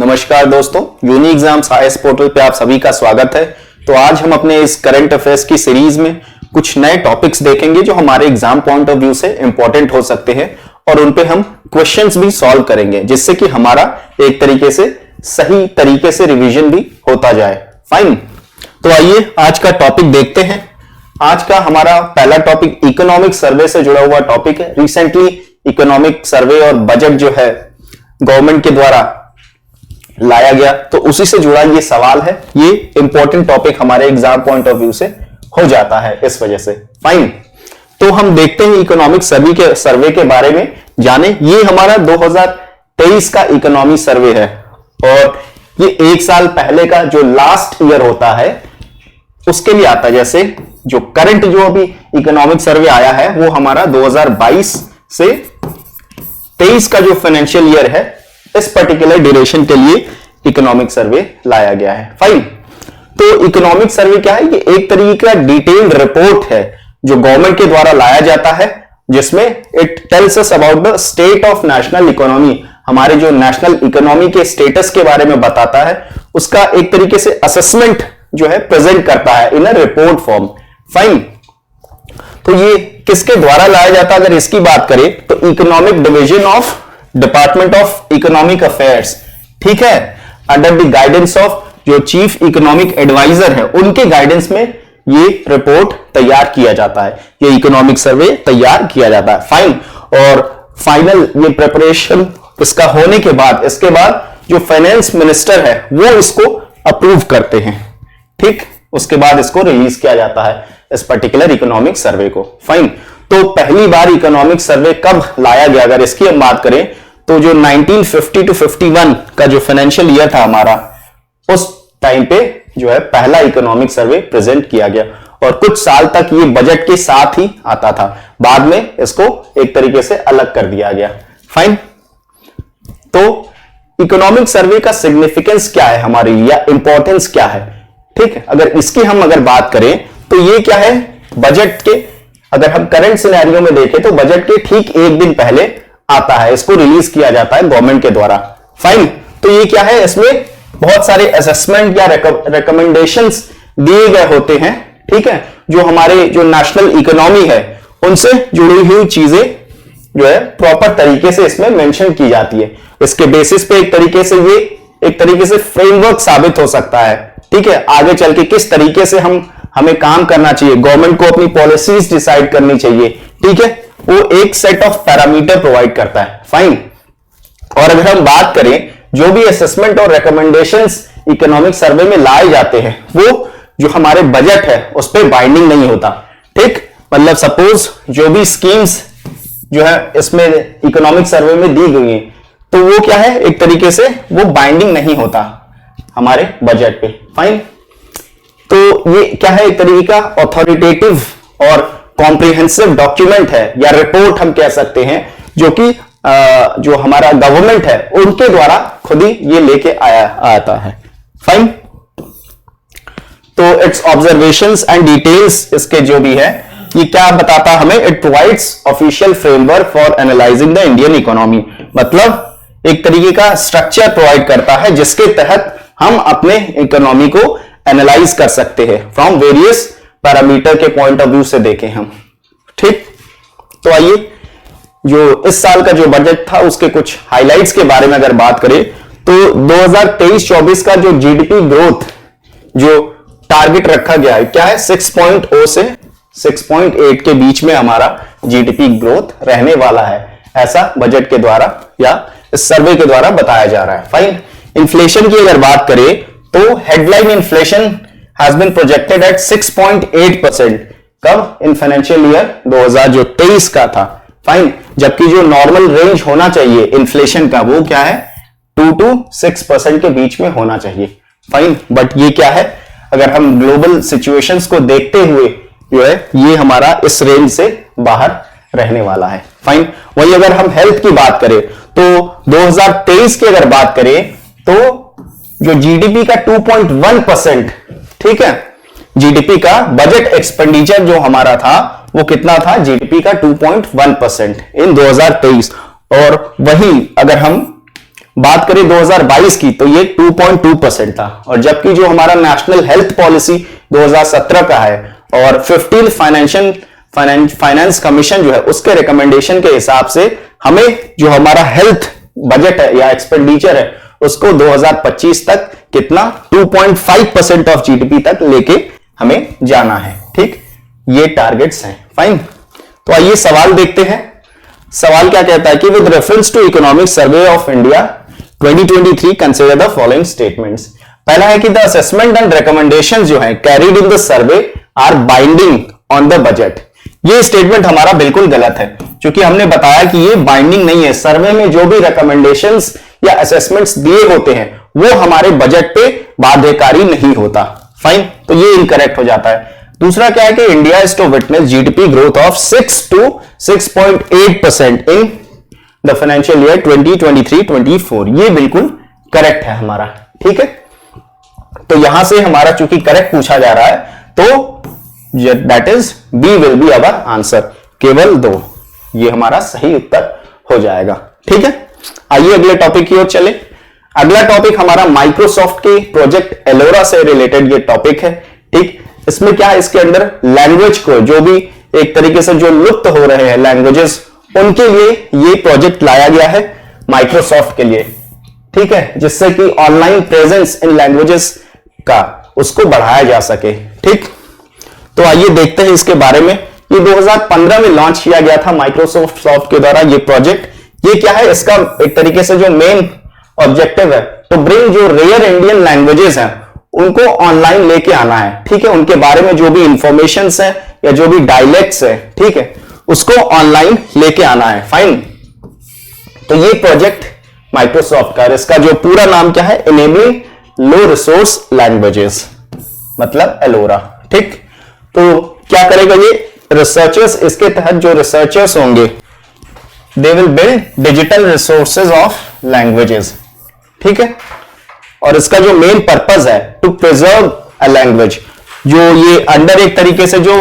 नमस्कार दोस्तों, uni exams IAS portal पे आप सभी का स्वागत है। तो आज हम अपने इस करंट अफेयर्स की सीरीज में कुछ नए टॉपिक्स देखेंगे जो हमारे एग्जाम पॉइंट ऑफ व्यू से इंपॉर्टेंट हो सकते हैं और उन पे हम क्वेश्चंस भी सॉल्व करेंगे, जिससे कि हमारा एक तरीके से सही तरीके से रिवीजन भी होता जाए। फाइन, तो आइए आज का टॉपिक देखते हैं। आज का हमारा पहला टॉपिक इकोनॉमिक सर्वे से जुड़ा हुआ टॉपिक है। रिसेंटली इकोनॉमिक सर्वे और बजट जो है गवर्नमेंट के द्वारा लाया गया, तो उसी से जुड़ा ये सवाल है। ये इंपॉर्टेंट टॉपिक हमारे एग्जाम पॉइंट ऑफ व्यू से हो जाता है इस वजह से। फाइन, तो हम देखते हैं इकोनॉमिक सर्वे के बारे में जाने। ये हमारा 2023 का इकोनॉमी सर्वे है और ये एक साल पहले का जो लास्ट ईयर होता है उसके लिए आता है। जैसे जो करंट जो अभी इकोनॉमिक सर्वे आया है वो हमारा 2022 से 23 का जो फाइनेंशियल ईयर है, इस पर्टिकुलर ड्यूरेशन के लिए इकोनॉमिक सर्वे लाया गया है। फाइन, तो इकोनॉमिक सर्वे क्या है? ये एक तरीके का डिटेल्ड रिपोर्ट है जो गवर्नमेंट के द्वारा लाया जाता है, जिसमें it tells us about the state of national economy. हमारे जो नेशनल इकोनॉमी के स्टेटस के बारे में बताता है, उसका एक तरीके से असेसमेंट जो है प्रेजेंट करता है इन अ रिपोर्ट फॉर्म। फाइन, तो ये किसके द्वारा लाया जाता है? अगर इसकी बात करें तो economic division of department of economic affairs, ठीक है, अंडर द गाइडेंस ऑफ जो चीफ इकोनॉमिक एडवाइजर है, उनके गाइडेंस में ये रिपोर्ट तैयार किया जाता है, ये इकोनॉमिक सर्वे तैयार किया जाता है। फाइन, और फाइनल ये प्रिपरेशन इसका होने के बाद, इसके बाद जो फाइनेंस मिनिस्टर है वो इसको अप्रूव करते हैं, ठीक, उसके बाद इसको रिलीज किया जाता है इस पर्टिकुलर इकोनॉमिक सर्वे को। फाइन, तो पहली बार इकोनॉमिक सर्वे कब लाया गया? अगर इसकी हम बात करें तो जो 1950 टू 51 का जो फाइनेंशियल ईयर था हमारा, उस टाइम पे जो है पहला इकोनॉमिक सर्वे प्रेजेंट किया गया और कुछ साल तक ये बजट के साथ ही आता था। बाद में इसको एक तरीके से अलग कर दिया गया। फाइन, तो इकोनॉमिक सर्वे का सिग्निफिकेंस क्या है हमारे लिए, या इंपॉर्टेंस क्या है? ठीक है, अगर इसकी हम बात करें तो ये क्या है, बजट के, अगर हम करंट सिनेरियो में देखें तो बजट के ठीक एक दिन पहले आता है, इसको रिलीज किया जाता है गवर्नमेंट के द्वारा। फाइन, तो ये क्या है, इसमें बहुत सारे असेसमेंट या रिकमेंडेशंस दिए गए होते हैं, ठीक है, जो हमारे जो नेशनल इकोनॉमी है उनसे जुड़ी हुई चीजें जो है प्रॉपर तरीके से इसमें मेंशन की जाती है। इसके बेसिस पे एक तरीके से फ्रेमवर्क साबित हो सकता है, ठीक है, आगे चल के किस तरीके से हमें काम करना चाहिए, गवर्नमेंट को अपनी पॉलिसीज डिसाइड करनी चाहिए, ठीक है, वो एक सेट ऑफ पैरामीटर प्रोवाइड करता है। फाइन, और अगर हम बात करें जो भी असेसमेंट और रिकमेंडेशंस इकोनॉमिक सर्वे में लाए जाते हैं, वो जो हमारे बजट है उस पर बाइंडिंग नहीं होता, ठीक, मतलब सपोज जो भी स्कीम्स जो है इसमें इकोनॉमिक सर्वे में दी गई है, तो वो क्या है, एक तरीके से वो बाइंडिंग नहीं होता हमारे बजट पे। फाइन, तो ये क्या है, एक तरीके का ऑथोरिटेटिव और कॉम्प्रिहेंसिव डॉक्यूमेंट है या रिपोर्ट हम कह सकते हैं, जो कि जो हमारा गवर्नमेंट है उनके द्वारा खुद ही ये लेके आता है। फाइन, तो इट्स ऑब्जर्वेशंस एंड डिटेल्स इसके जो भी है ये क्या बताता हमें, it provides official framework for analysing the Indian economy, मतलब एक तरीके का स्ट्रक्चर प्रोवाइड करता है जिसके तहत हम अपने इकोनॉमी को एनालाइज कर सकते हैं फ्रॉम वेरियस पैरामीटर के पॉइंट ऑफ व्यू से देखें हम, ठीक। तो आइए जो इस साल का जो बजट था उसके कुछ हाइलाइट्स के बारे में अगर बात करें तो 2023-24 का जो जीडीपी ग्रोथ जो टारगेट रखा गया है क्या है, 6.0 से 6.8 के बीच में हमारा जीडीपी ग्रोथ रहने वाला है, ऐसा बजट के द्वारा या इस सर्वे के द्वारा बताया जा रहा है। फाइन, इन्फ्लेशन की अगर बात करें तो headline inflation has been projected at 6.8%, कब, इन फाइनेंशियल ईयर 2023 का था। फाइन, जबकि जो नॉर्मल रेंज होना चाहिए इन्फ्लेशन का वो क्या है, 2 to 6% के बीच में होना चाहिए। फाइन, बट ये क्या है, अगर हम ग्लोबल सिचुएशंस को देखते हुए जो है ये हमारा इस रेंज से बाहर रहने वाला है। फाइन, वही अगर हम हेल्थ की बात करें तो 2023 की अगर बात करें तो जो जीडीपी का 2.1%, ठीक है, जीडीपी का बजट एक्सपेंडिचर जो हमारा था वो कितना था, जीडीपी का 2.1% इन 2023। और वही अगर हम बात करें 2022 की तो ये 2.2% था, और जबकि जो हमारा नेशनल हेल्थ पॉलिसी 2017 का है और 15th फाइनेंस कमीशन जो है उसके रिकमेंडेशन के हिसाब से हमें जो हमारा हेल्थ बजट है या एक्सपेंडिचर है उसको 2025 तक कितना 2.5% ऑफ जीडीपी तक लेके हमें जाना है। ठीक, ये टारगेट्स हैं। फाइन, तो आइए सवाल देखते हैं। सवाल क्या कहता है कि with reference to economic survey of India 2023 consider the following statements. पहला है कि द असेसमेंट एंड रिकमेंडेशंस जो है carried in the survey are binding on the budget. ये स्टेटमेंट हमारा बिल्कुल गलत है, क्योंकि हमने बताया कि ये बाइंडिंग नहीं है। सर्वे में जो भी रिकमेंडेशंस या असेसमेंट्स दिए होते हैं वो हमारे बजट पे बाध्यकारी नहीं होता। फाइन, तो ये इनकरेक्ट हो जाता है। दूसरा क्या है कि India is to witness GDP growth of 6 to 6.8% in the financial year 2023-24। ये बिल्कुल करेक्ट है हमारा। ठीक है, तो यहां से हमारा चूंकि करेक्ट पूछा जा रहा है तो that is B will be our answer, केवल 2 ये हमारा सही उत्तर हो जाएगा। ठीक है, आइए अगले टॉपिक की ओर चले। अगला टॉपिक हमारा माइक्रोसॉफ्ट के प्रोजेक्ट एलोरा से रिलेटेड ये टॉपिक है। ठीक, इसमें क्या है, इसके अंदर लैंग्वेज को जो भी एक तरीके से जो लुप्त हो रहे हैं लैंग्वेजेस उनके लिए ये प्रोजेक्ट लाया गया है माइक्रोसॉफ्ट के लिए। ठीक है, जिससे कि ऑनलाइन प्रेजेंस इन लैंग्वेजेस का उसको बढ़ाया जा सके। ठीक, तो आइए देखते हैं इसके बारे में। ये 2015 में लॉन्च किया गया था माइक्रोसॉफ्ट के द्वारा ये प्रोजेक्ट। ये क्या है, इसका एक तरीके से जो मेन ऑब्जेक्टिव है तो ब्रिंग जो रेयर इंडियन लैंग्वेजेस हैं उनको ऑनलाइन लेके आना है। ठीक है, उनके बारे में जो भी इंफॉर्मेशन है या जो भी डायलेक्ट्स है, ठीक है, उसको ऑनलाइन लेके आना है। फाइन, तो ये प्रोजेक्ट माइक्रोसॉफ्ट का, इसका जो पूरा नाम क्या है, इनेबलिंग लो रिसोर्स लैंग्वेजेस, मतलब एलोरा। ठीक, तो क्या करेगा ये रिसर्चर्स, इसके तहत जो रिसर्चर्स होंगे they will build digital resources of languages. ठीक है, और इसका जो मेन पर्पस है टू प्रिजर्व अ लैंग्वेज, जो ये अंडर एक तरीके से जो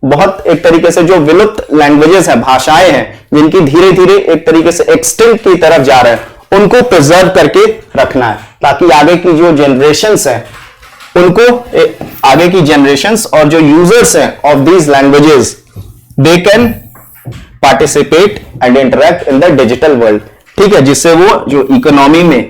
बहुत एक तरीके से जो विलुप्त लैंग्वेजेस हैं, भाषाएं हैं जिनकी धीरे धीरे एक तरीके से एक्सटिंक्ट की तरफ जा रहे हैं, उनको प्रिजर्व करके रखना है ताकि आगे की जो जनरेशंस हैं उनको आगे की जनरेशंस और जो यूजर्स हैं of these languages they can participate and interact in the digital world. ठीक है, जिससे वो जो इकोनॉमी में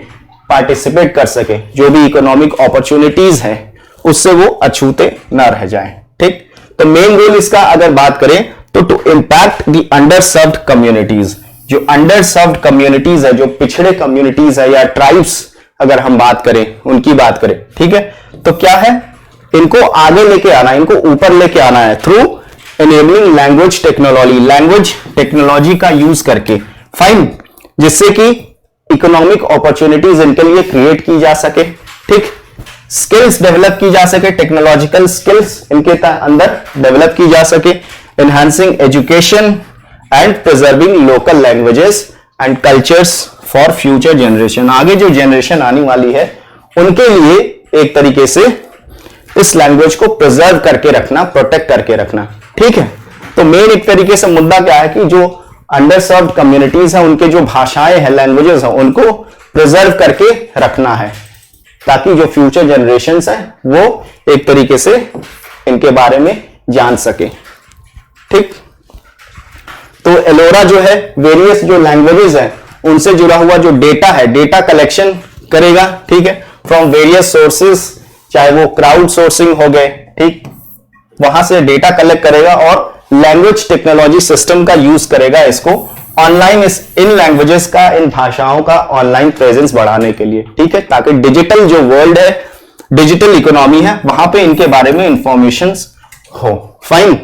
पार्टिसिपेट कर सके, जो भी इकोनॉमिक अपॉर्चुनिटीज हैं उससे वो अछूते ना रह जाएं। ठीक, तो मेन गोल इसका अगर बात करें तो to impact the underserved communities. जो अंडर सर्व्ड कम्युनिटीज है, जो पिछड़े कम्युनिटीज है या ट्राइब्स अगर हम बात करें, उनकी बात करें, ठीक है, तो क्या है, इनको आगे लेके आना, इनको ऊपर लेके आना है through enabling language technology, language technology का यूज करके। फाइन, जिससे कि इकोनॉमिक अपॉर्चुनिटीज इनके लिए क्रिएट की जा सके। ठीक, स्किल्स डेवलप की जा सके, टेक्नोलॉजिकल स्किल्स इनके अंदर डेवलप की जा सके, enhancing education and preserving local languages and cultures for future generation. आगे जो जनरेशन आने वाली है उनके लिए एक तरीके से इस लैंग्वेज को प्रिजर्व करके रखना, प्रोटेक्ट करके रखना। ठीक है, तो मेन एक तरीके से मुद्दा क्या है कि जो अंडर सर्व्ड कम्युनिटीज हैं उनके जो भाषाएं हैं, लैंग्वेजेस हैं, उनको प्रिजर्व करके रखना है ताकि जो फ्यूचर जनरेशंस हैं वो एक तरीके से इनके बारे में जान सके। ठीक, तो एलोरा जो है वेरियस जो लैंग्वेजेस हैं उनसे जुड़ा हुआ जो डेटा है, डेटा कलेक्शन करेगा। ठीक है, फ्रॉम वेरियस सोर्सेस, चाहे वो क्राउड सोर्सिंग हो गए, ठीक, वहां से डेटा कलेक्ट करेगा और लैंग्वेज टेक्नोलॉजी सिस्टम का यूज करेगा इसको ऑनलाइन, इन लैंग्वेजेस का, इन भाषाओं का ऑनलाइन प्रेजेंस बढ़ाने के लिए। ठीक है, ताकि डिजिटल जो वर्ल्ड है, डिजिटल इकोनॉमी है, वहां पे इनके बारे में इंफॉर्मेशन हो। फाइन,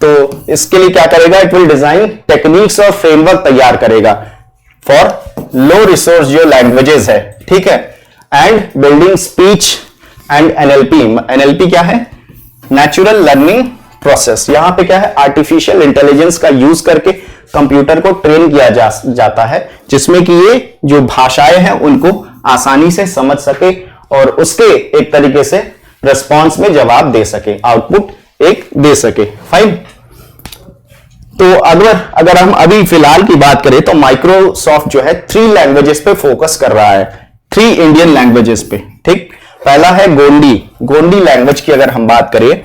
तो इसके लिए क्या करेगा, इट विल डिजाइन टेक्निक्स और फ्रेमवर्क तैयार करेगा फॉर लो रिसोर्स जो लैंग्वेजेस है। ठीक है, and building speech and NLP. NLP क्या है, नेचुरल लर्निंग प्रोसेस। यहां पे क्या है, आर्टिफिशियल इंटेलिजेंस का यूज करके कंप्यूटर को ट्रेन किया जाता है, जिसमें कि ये जो भाषाएं हैं उनको आसानी से समझ सके और उसके एक तरीके से रिस्पॉन्स में जवाब दे सके, आउटपुट एक दे सके। फाइन, तो अगर हम अभी फिलहाल की बात करें तो माइक्रोसॉफ्ट जो है 3 लैंग्वेजेस पे फोकस कर रहा है, 3 इंडियन लैंग्वेजेस पे। ठीक, पहला है गोंडी लैंग्वेज की अगर हम बात करें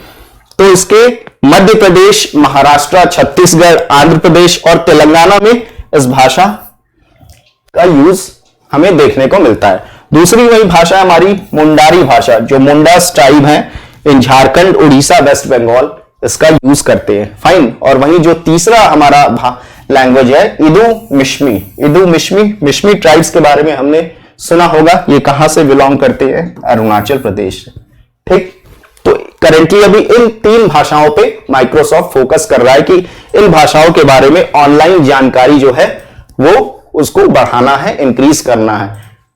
तो इसके मध्य प्रदेश, महाराष्ट्र, छत्तीसगढ़, आंध्र प्रदेश और तेलंगाना में इस भाषा का यूज हमें देखने को मिलता है। दूसरी वही भाषा है हमारी मुंडारी भाषा, जो मुंडास ट्राइब है इन झारखंड, उड़ीसा, वेस्ट बंगाल इसका यूज करते हैं। फाइन। और वहीं जो तीसरा हमारा लैंग्वेज है इदू मिश्मी ट्राइब्स के बारे में हमने सुना होगा। ये कहां से बिलोंग करते हैं? अरुणाचल प्रदेश। ठीक, तो करेंटली अभी इन 3 भाषाओं पे माइक्रोसॉफ्ट फोकस कर रहा है कि इन भाषाओं के बारे में ऑनलाइन जानकारी जो है वो उसको बढ़ाना है, इंक्रीज करना है।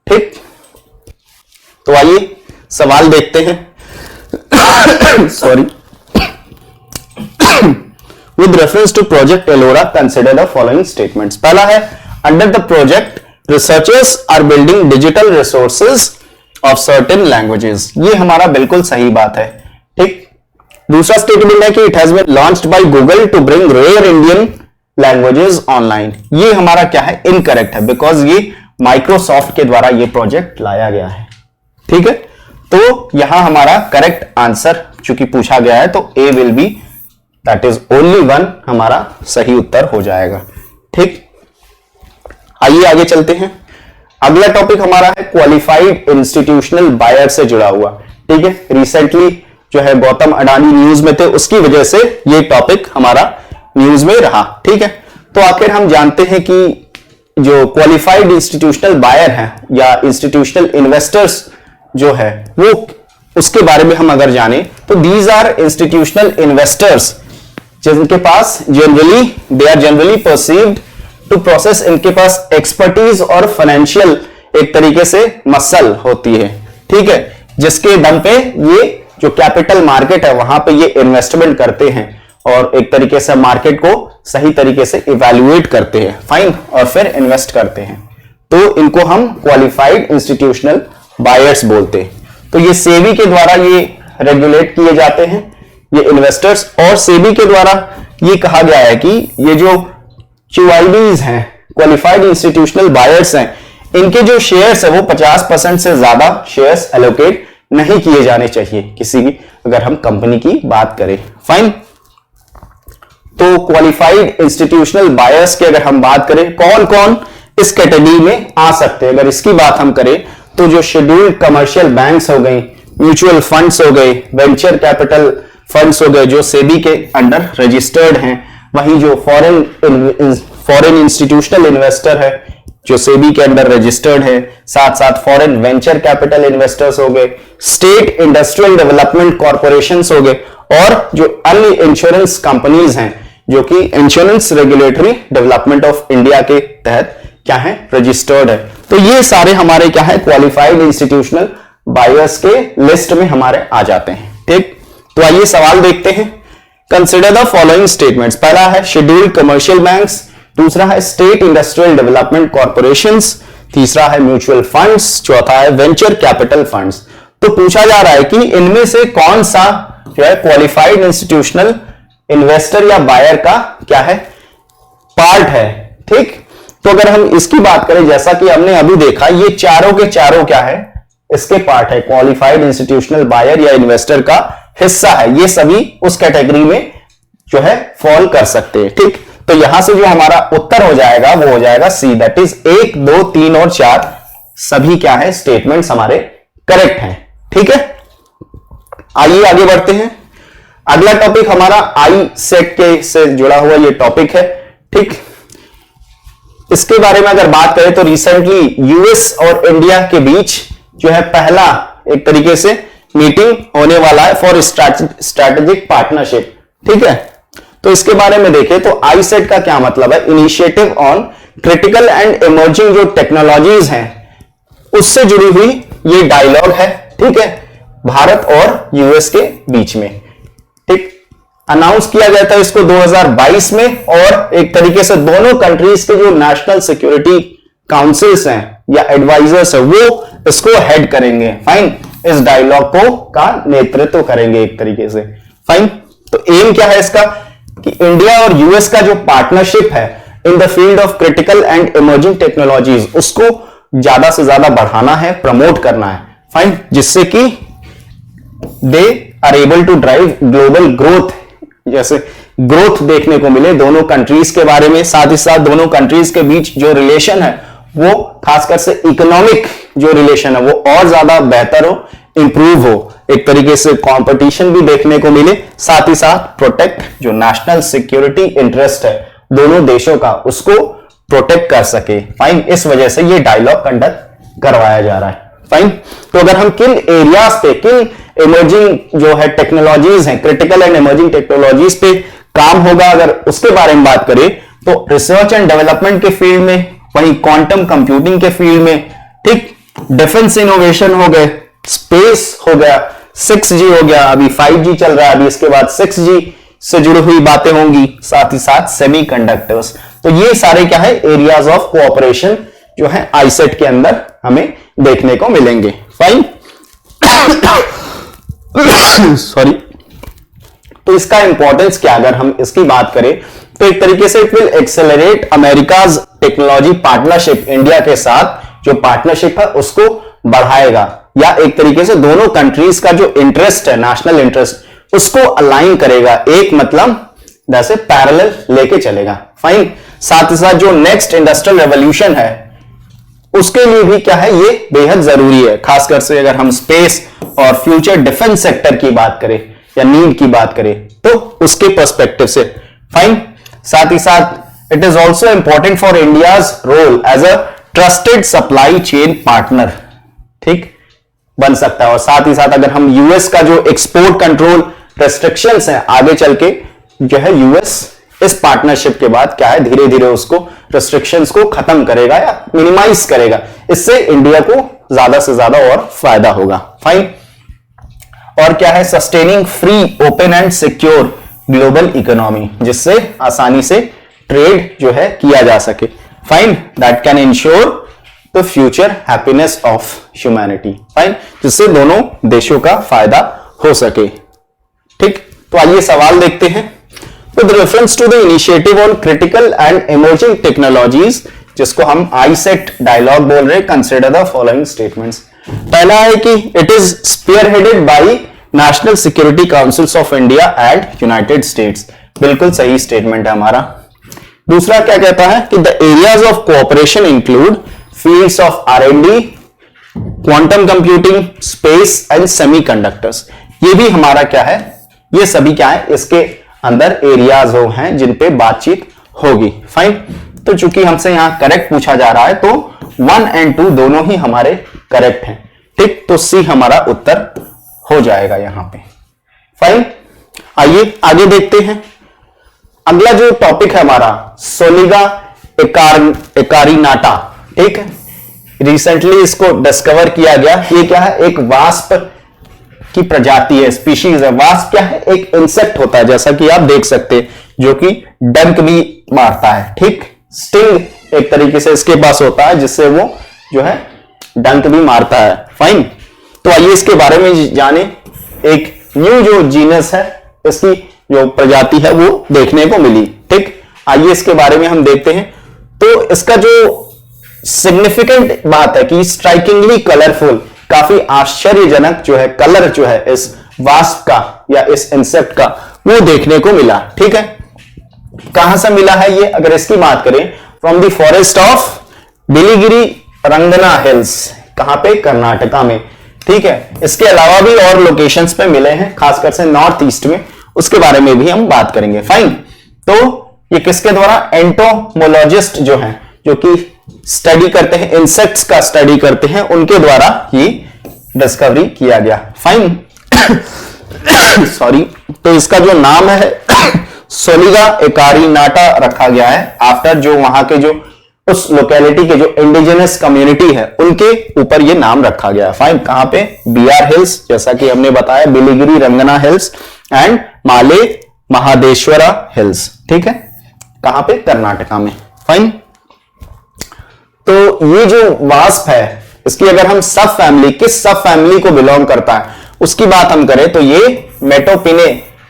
ठीक, तो आइए सवाल देखते हैं। Sorry. With reference to Project Ellora, consider the following statements. पहला है, under the project, researchers are building digital resources of certain languages. ये हमारा बिल्कुल सही बात है। ठीक, दूसरा स्टेटमेंट है कि it has been launched by Google to bring rare Indian languages online. ये हमारा क्या है? इनकरेक्ट है, बिकॉज ये माइक्रोसॉफ्ट के द्वारा ये प्रोजेक्ट लाया गया है। ठीक है, तो यहां हमारा करेक्ट आंसर चूंकि पूछा गया है तो A will be, that is only 1 हमारा सही उत्तर हो जाएगा। ठीक, आइए आगे चलते हैं। अगला टॉपिक हमारा है क्वालिफाइड इंस्टीट्यूशनल बायर से जुड़ा हुआ। ठीक है, रिसेंटली जो है गौतम अडानी न्यूज में थे, उसकी वजह से ये टॉपिक हमारा न्यूज में रहा। ठीक है, तो आखिर हम जानते हैं कि जो क्वालिफाइड इंस्टीट्यूशनल बायर हैं या इंस्टीट्यूशनल इन्वेस्टर्स जो है वो, उसके बारे में हम अगर जाने तो दीज आर इंस्टीट्यूशनल इन्वेस्टर्स जिनके पास they are generally perceived to process, इनके पास एक्सपर्टीज और फाइनेंशियल एक तरीके से मसल होती है। ठीक है, जिसके दम पे ये जो कैपिटल मार्केट है वहां पे ये इन्वेस्टमेंट करते हैं और एक तरीके से मार्केट को सही तरीके से इवैल्यूएट करते हैं। फाइन, और फिर इन्वेस्ट करते हैं, तो इनको हम क्वालिफाइड इंस्टीट्यूशनल बायर्स बोलते हैं। तो ये सेबी के द्वारा ये रेगुलेट किए जाते हैं ये इन्वेस्टर्स, और सेबी के द्वारा ये कहा गया है कि ये जो QIBs हैं, क्वालिफाइड इंस्टीट्यूशनल बायर्स हैं, इनके जो शेयर्स है वो 50% से ज्यादा शेयर्स एलोकेट नहीं किए जाने चाहिए किसी भी, अगर हम कंपनी की बात करें। फाइन, तो क्वालिफाइड इंस्टीट्यूशनल बायर्स की अगर हम बात करें, कौन कौन इस कैटेगरी में आ सकते हैं, अगर इसकी बात हम करें तो जो शेड्यूल्ड कमर्शियल बैंक्स हो गई, म्यूचुअल फंड्स हो गए, वेंचर कैपिटल फंड्स हो गए जो सेबी के अंडर रजिस्टर्ड हैं, वहीं जो फॉरेन इंस्टीट्यूशनल इन्वेस्टर है जो सेबी के अंडर रजिस्टर्ड है, साथ साथ फॉरेन वेंचर कैपिटल इन्वेस्टर्स हो गए, स्टेट इंडस्ट्रियल डेवलपमेंट कॉर्पोरेशंस हो गए, और जो अन्य इंश्योरेंस कंपनीज हैं जो कि insurance regulatory development of India के तहत क्या है, रजिस्टर्ड है। तो ये सारे हमारे क्या है, क्वालिफाइड इंस्टीट्यूशनल बायर्स के लिस्ट में हमारे आ जाते हैं। ठीक, तो आइए सवाल देखते हैं। Consider the following statements. पहला है शेड्यूल्ड कमर्शियल बैंक्स, दूसरा है स्टेट इंडस्ट्रियल डेवलपमेंट कॉर्पोरेशंस, तीसरा है म्यूचुअल फंड्स, चौथा है वेंचर कैपिटल फंड्स। तो पूछा जा रहा है कि इनमें से कौन सा जो है क्वालिफाइड इंस्टीट्यूशनल इन्वेस्टर या बायर का क्या है, पार्ट है। ठीक, तो अगर हम इसकी बात करें, जैसा कि हमने अभी देखा, ये चारों के चारों क्या है, इसके पार्ट है, क्वालिफाइड इंस्टीट्यूशनल बायर या इन्वेस्टर का हिस्सा है। ये सभी उस कैटेगरी में जो है फॉल कर सकते हैं। ठीक, तो यहां से जो हमारा उत्तर हो जाएगा वो हो जाएगा सी, दैट इज 1, 2, 3 और 4 सभी क्या है, स्टेटमेंट्स हमारे करेक्ट हैं। ठीक है, आइए आगे बढ़ते हैं। अगला टॉपिक हमारा आई सेट के से जुड़ा हुआ ये टॉपिक है। ठीक, इसके बारे में अगर बात करें तो रिसेंटली यूएस और इंडिया के बीच जो है पहला एक तरीके से मीटिंग होने वाला है फॉर स्ट्रैटेजिक पार्टनरशिप। ठीक है, तो इसके बारे में देखें तो आई सेट का क्या मतलब है, initiative on critical and emerging जो टेक्नोलॉजीज हैं उससे जुड़ी हुई ये डायलॉग है। ठीक है, भारत और यूएस के बीच में। ठीक, अनाउंस किया गया था इसको 2022 में, और एक तरीके से दोनों कंट्रीज के जो नेशनल सिक्योरिटी काउंसिल्स हैं या एडवाइजर्स है वो इसको हेड करेंगे। फाइन, इस डायलॉग को का नेतृत्व करेंगे एक तरीके से। फाइन, तो एम क्या है इसका, कि इंडिया और यूएस का जो पार्टनरशिप है in the field of critical and emerging technologies, उसको ज्यादा से ज्यादा बढ़ाना है, प्रमोट करना है, फाइन, जिससे कि they are able to drive global growth, जैसे ग्रोथ देखने को मिले दोनों कंट्रीज के बारे में, साथ ही साथ दोनों कंट्रीज के बीच जो रिलेशन है वो खासकर से इकोनॉमिक जो रिलेशन है वो और ज्यादा बेहतर हो, इंप्रूव हो, एक तरीके से कंपटीशन भी देखने को मिले, साथ ही साथ प्रोटेक्ट जो नेशनल सिक्योरिटी इंटरेस्ट है दोनों देशों का उसको प्रोटेक्ट कर सके, फाइन। इस वजह से ये डायलॉग कंडक्ट करवाया जा रहा है, फाइन। तो अगर हम किन एरियाज पे, किन इमर्जिंग जो है टेक्नोलॉजीज हैं, क्रिटिकल एंड इमर्जिंग टेक्नोलॉजीज पे काम होगा, अगर उसके बारे में बात करें तो रिसर्च एंड डेवलपमेंट के फील्ड में, वहीं क्वांटम कंप्यूटिंग के फील्ड में, ठीक, डिफेंस इनोवेशन हो गए, स्पेस हो गया, 6G हो गया, अभी 5G चल रहा है, अभी इसके बाद 6G से जुड़ी हुई बातें होंगी, साथ ही साथ सेमीकंडक्टर्स। तो ये सारे क्या है एरियाज ऑफ कोऑपरेशन जो है आईसेट के अंदर हमें देखने को मिलेंगे, फाइन। सॉरी। तो इसका इंपॉर्टेंस क्या, अगर हम इसकी बात करें तो एक तरीके से it will accelerate America's technology partnership, India के साथ जो पार्टनरशिप है उसको बढ़ाएगा, या एक तरीके से दोनों कंट्रीज का जो इंटरेस्ट है, नेशनल इंटरेस्ट, उसको अलाइन करेगा, एक मतलब जैसे पैरेलल लेके चलेगा, फाइन। साथ ही साथ जो नेक्स्ट इंडस्ट्रियल रेवोल्यूशन है उसके लिए भी क्या है ये बेहद जरूरी है, खासकर से अगर हम स्पेस और फ्यूचर डिफेंस सेक्टर की बात करें या नीड की बात करें तो उसके पर्सपेक्टिव से, फाइन। साथ ही साथ it is also important for India's role as a trusted supply chain partner, ठीक, बन सकता है। और साथ ही साथ अगर हम यूएस का जो एक्सपोर्ट कंट्रोल रेस्ट्रिक्शंस हैं आगे चल के जो है यूएस इस पार्टनरशिप के बाद क्या है धीरे धीरे उसको रेस्ट्रिक्शंस को खत्म करेगा या मिनिमाइज करेगा, इससे इंडिया को ज्यादा से ज्यादा और फायदा होगा, फाइन। और क्या है sustaining free open and secure global economy, जिससे आसानी से ट्रेड जो है किया जा सके, fine, that can ensure the future happiness of humanity, fine, जिससे दोनों देशों का फायदा हो सके, ठीक। तो आइए सवाल देखते हैं। With reference to the initiative on critical and emerging technologies, जिसको हम आईसेट डायलॉग बोल रहे हैं, कंसिडर द फॉलोइंग स्टेटमेंट्स। पहला है कि it is spearheaded by national security councils of India and United States, बिल्कुल सही स्टेटमेंट है हमारा। दूसरा क्या कहता है कि the areas of cooperation include fields of R&D, quantum computing, space and semiconductors. ये भी हमारा क्या है, ये सभी क्या है इसके अंदर एरियाज हो हैं जिन पे बातचीत होगी, फाइन। तो चूंकि हमसे यहां करेक्ट पूछा जा रहा है तो 1 and 2 दोनों ही हमारे करेक्ट हैं, ठीक। तो सी हमारा उत्तर हो जाएगा यहां पे, फाइन। आइए आगे देखते हैं। अगला जो टॉपिक है हमारा सोलिगा एकारिनाटा, ठीक है, रिसेंटली इसको डिस्कवर किया गया। ये क्या है, एक वास्प की प्रजाति है, स्पीशीज है। वास्प क्या है, एक इंसेक्ट होता है जैसा कि आप देख सकते हैं, जो कि डंक भी मारता है, ठीक, स्टिंग एक तरीके से इसके पास होता है जिससे वो जो है डंक भी मारता है, फाइन। तो आइए इसके बारे में जाने। एक न्यू जो जीनस है इसकी जो प्रजाति है वो देखने को मिली, ठीक। आइए इसके बारे में हम देखते हैं। तो इसका जो सिग्निफिकेंट बात है कि स्ट्राइकिंगली कलरफुल, काफी आश्चर्यजनक जो है कलर जो है इस वास्प का या इस इंसेक्ट का वो देखने को मिला, ठीक है। कहां से मिला है ये, अगर इसकी बात करें from the forest of Biligiri Rangana hills, कहां पे, कर्नाटका में, ठीक है। इसके अलावा भी और लोकेशंस पे मिले हैं, खासकर से नॉर्थ ईस्ट में, उसके बारे में भी हम बात करेंगे, फाइन। तो ये किसके द्वारा, एंटोमोलॉजिस्ट जो हैं, जो कि स्टडी करते हैं, इंसेक्ट्स का स्टडी करते हैं, उनके द्वारा ये डिस्कवरी किया गया, फाइन। सॉरी। तो इसका जो नाम है सोलिगा एकारिनाटा रखा गया है आफ्टर जो वहां के जो उस लोकेलिटी के जो इंडिजिनस कम्युनिटी है उनके ऊपर ये नाम रखा गया है, फाइन। कहां पे, BR हिल्स, जैसा कि हमने बताया, Biligiri Rangana hills and Male Mahadeshwara hills, ठीक है, कहां पे, कर्नाटका में, फाइन। तो ये जो वास्प है इसकी अगर हम सब फैमिली, किस सब फैमिली को बिलोंग करता है उसकी बात हम करें तो ये मेटोपिने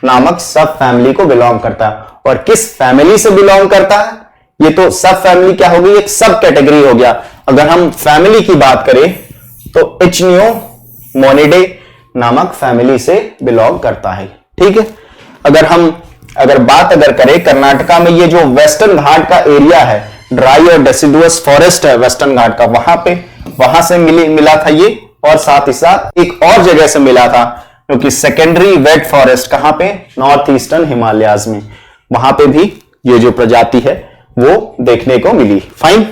नामक सब फैमिली को बिलोंग करता है। और किस फैमिली से बिलोंग करता है? ये तो सब फैमिली क्या होगी, एक सब कैटेगरी हो गया। अगर हम फैमिली की बात करें तो इचनियोमोनिडे नामक फैमिली से बिलोंग करता है। ठीक है, अगर बात करें कर्नाटका में ये जो वेस्टर्न घाट का एरिया है, ड्राई और डेसिडुअस फॉरेस्ट है वेस्टर्न घाट का, वहां से मिला था ये। और साथ ही साथ एक और जगह से मिला था क्योंकि सेकेंडरी वेट फॉरेस्ट कहां पे, नॉर्थ ईस्टर्न हिमालयाज में, वहां पे भी ये जो प्रजाति है वो देखने को मिली। फाइन,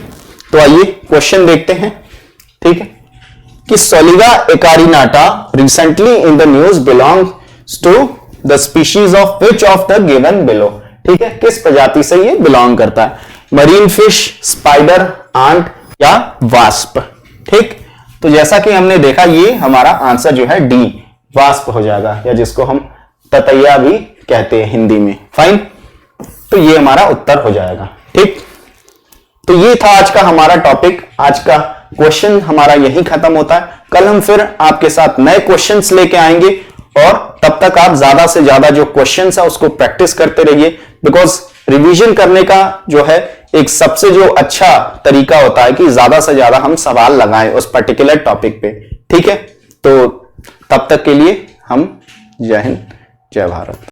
तो आइए क्वेश्चन देखते हैं। ठीक है, कि Soliga ecarinata recently in the news belongs to the species of which of the given below. ठीक है, किस प्रजाति से ये बिलोंग करता है? मरीन फिश, स्पाइडर, आंट या वास्प। ठीक, तो जैसा कि हमने देखा ये हमारा आंसर जो है डी वास्प हो जाएगा, या जिसको हम ततैया भी कहते हैं हिंदी में। फाइन, तो ये हमारा उत्तर हो जाएगा। ठीक, तो ये था आज का हमारा टॉपिक, आज का क्वेश्चन हमारा यही खत्म होता है। कल हम फिर आपके साथ नए क्वेश्चंस लेके आएंगे और तब तक आप ज्यादा से ज्यादा जो क्वेश्चंस है उसको प्रैक्टिस करते रहिए, बिकॉज रिवीजन करने का जो है एक सबसे जो अच्छा तरीका होता है कि ज्यादा से ज्यादा हम सवाल लगाएं उस पर्टिकुलर टॉपिक पे। ठीक है, तो तब तक के लिए हम जय हिंद, जय भारत।